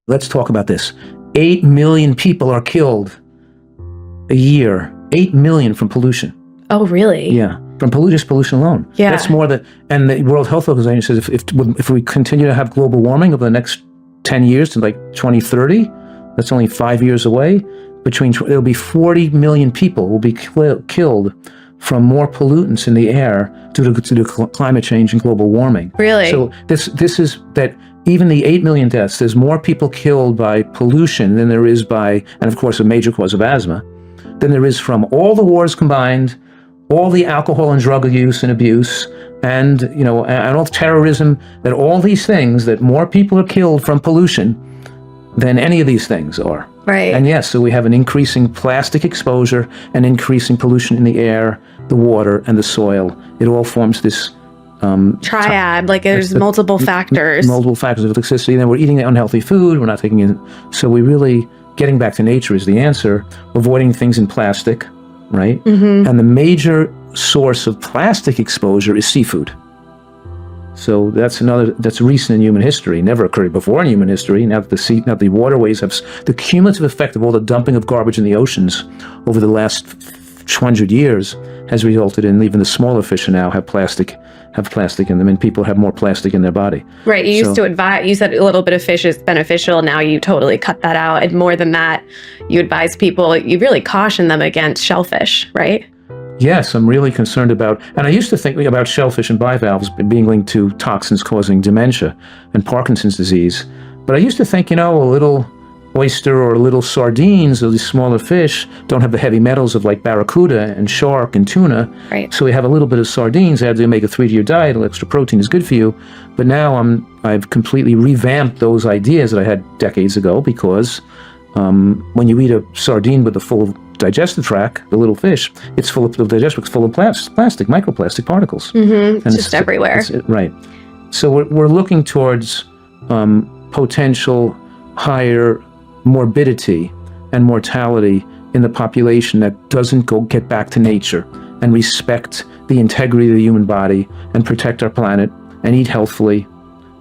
let's talk about this. 8 million people are killed a year. 8 million from pollution. Oh, really? Yeah, from just pollution alone. Yeah. That's more than, and the World Health Organization says if we continue to have global warming over the next 10 years to like 2030, that's only 5 years away, there'll be 40 million people will be killed from more pollutants in the air due to climate change and global warming. Really? So this is that even the 8 million deaths, there's more people killed by pollution than there is by, and of course a major cause of asthma, than there is from all the wars combined, all the alcohol and drug use and abuse, and and all terrorism, that all these things, that more people are killed from pollution than any of these things are. Right. And yes, so we have an increasing plastic exposure and increasing pollution in the air, the water, and the soil. It all forms this triad, like there's multiple factors. Multiple factors of toxicity. Then we're eating unhealthy food, we're not taking in. So we really, getting back to nature is the answer, avoiding things in plastic, right? Mm-hmm. And the major source of plastic exposure is seafood. So that's recent in human history, never occurred before in human history. Now that the waterways have, the cumulative effect of all the dumping of garbage in the oceans over the last 100 years has resulted in even the smaller fish now have plastic in them, and people have more plastic in their body. Right. You used to advise, you said a little bit of fish is beneficial. Now you totally cut that out. And more than that, you advise people, you really caution them against shellfish, right? Yes, I'm really concerned about, and I used to think about shellfish and bivalves being linked to toxins causing dementia and Parkinson's disease. But I used to think, a little oyster or little sardines, or these smaller fish, don't have the heavy metals of like barracuda and shark and tuna. Right. So we have a little bit of sardines, add the omega-3 to your diet, a little extra protein is good for you. But now I've completely revamped those ideas that I had decades ago, because when you eat a sardine with a full digestive tract, the little fish, it's full of plastic, microplastic particles. Mm-hmm. It's just everywhere. Right. So we're looking towards potential higher morbidity and mortality in the population that doesn't get back to nature and respect the integrity of the human body and protect our planet and eat healthfully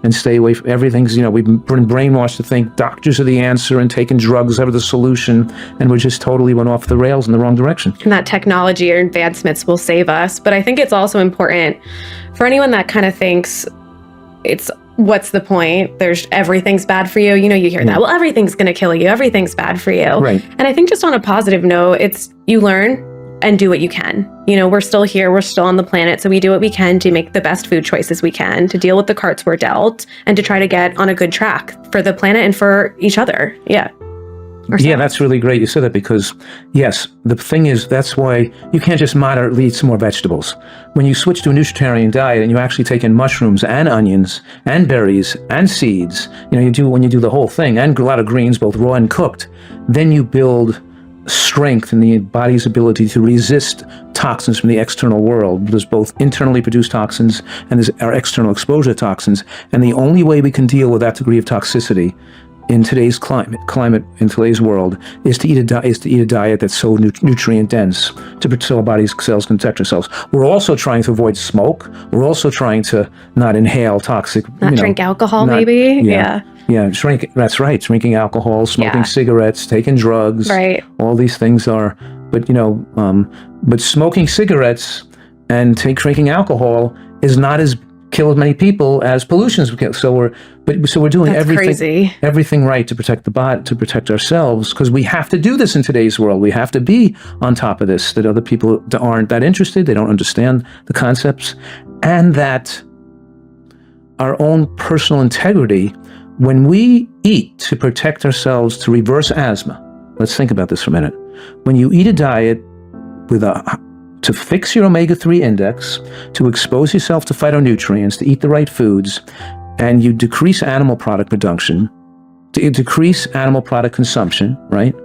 and stay away from everything's, we've been brainwashed to think doctors are the answer and taking drugs are the solution, and we just totally went off the rails in the wrong direction. And that technology or advancements will save us. But I think it's also important for anyone that kind of thinks what's the point? Everything's bad for you. You hear that. Well, everything's going to kill you. Everything's bad for you. Right. And I think just on a positive note, you learn and do what you can. We're still here. We're still on the planet. So we do what we can to make the best food choices we can, to deal with the cards we're dealt, and to try to get on a good track for the planet and for each other. Yeah. Yeah, that's really great you said that, because yes, the thing is, that's why you can't just moderately eat some more vegetables. When you switch to a nutritarian diet and you actually take in mushrooms and onions and berries and seeds, when you do the whole thing, and a lot of greens, both raw and cooked, then you build strength in the body's ability to resist toxins from the external world. There's both internally produced toxins and there's our external exposure to toxins. And the only way we can deal with that degree of toxicity in today's climate in today's world is to eat a diet that's so nutrient dense, so our body's cells can protect ourselves. We're also trying to avoid smoke. We're also trying to not inhale toxic. Not drink alcohol, maybe. Yeah. Yeah, that's right. Drinking alcohol, smoking cigarettes, taking drugs. Right. All these things are, but smoking cigarettes and drinking alcohol is not as kill as many people as pollution. So we're doing everything right to protect the body, to protect ourselves, because we have to do this in today's world. We have to be on top of this, that other people aren't that interested, they don't understand the concepts, and that our own personal integrity, when we eat to protect ourselves, to reverse asthma. Let's think about this for a minute. When you eat a diet to fix your omega-3 index, to expose yourself to phytonutrients, to eat the right foods, and you decrease animal product production, to decrease animal product consumption, right?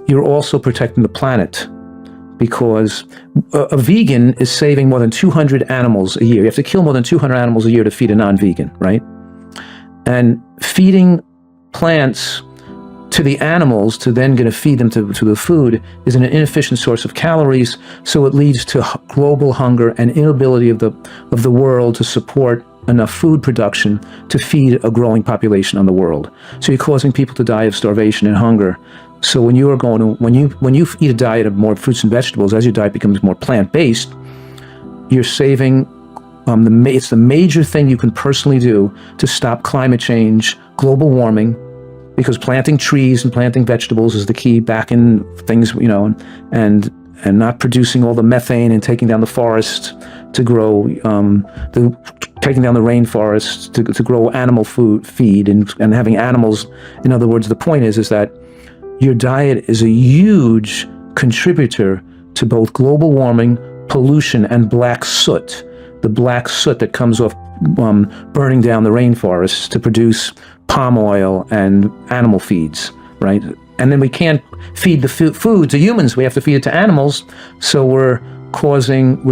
You're also protecting the planet, because a vegan is saving more than 200 animals a year. You have to kill more than 200 animals a year to feed a non-vegan, right? And feeding plants to the animals to then going to feed them to the food is an inefficient source of calories, so it leads to global hunger and inability of the world to support enough food production to feed a growing population on the world. So you're causing people to die of starvation and hunger. So when you are going to, when you eat a diet of more fruits and vegetables, as your diet becomes more plant-based, you're saving, it's the major thing you can personally do to stop climate change, global warming, because planting trees and planting vegetables is the key back in things, you know, and not producing all the methane and taking down the forest to grow, taking down the rainforest to grow animal feed and having animals. In other words, the point is that your diet is a huge contributor to both global warming, pollution, and black soot. The black soot that comes off burning down the rainforests to produce palm oil and animal feeds, right? And then we can't feed the food to humans. We have to feed it to animals. So we're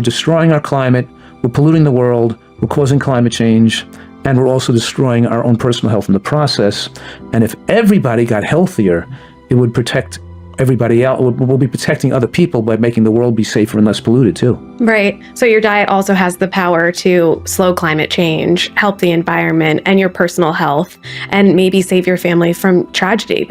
destroying our climate, we're polluting the world, we're causing climate change, and we're also destroying our own personal health in the process. And if everybody got healthier, it would protect everybody else. We'll be protecting other people by making the world be safer and less polluted too. Right. So your diet also has the power to slow climate change, help the environment and your personal health, and maybe save your family from tragedy.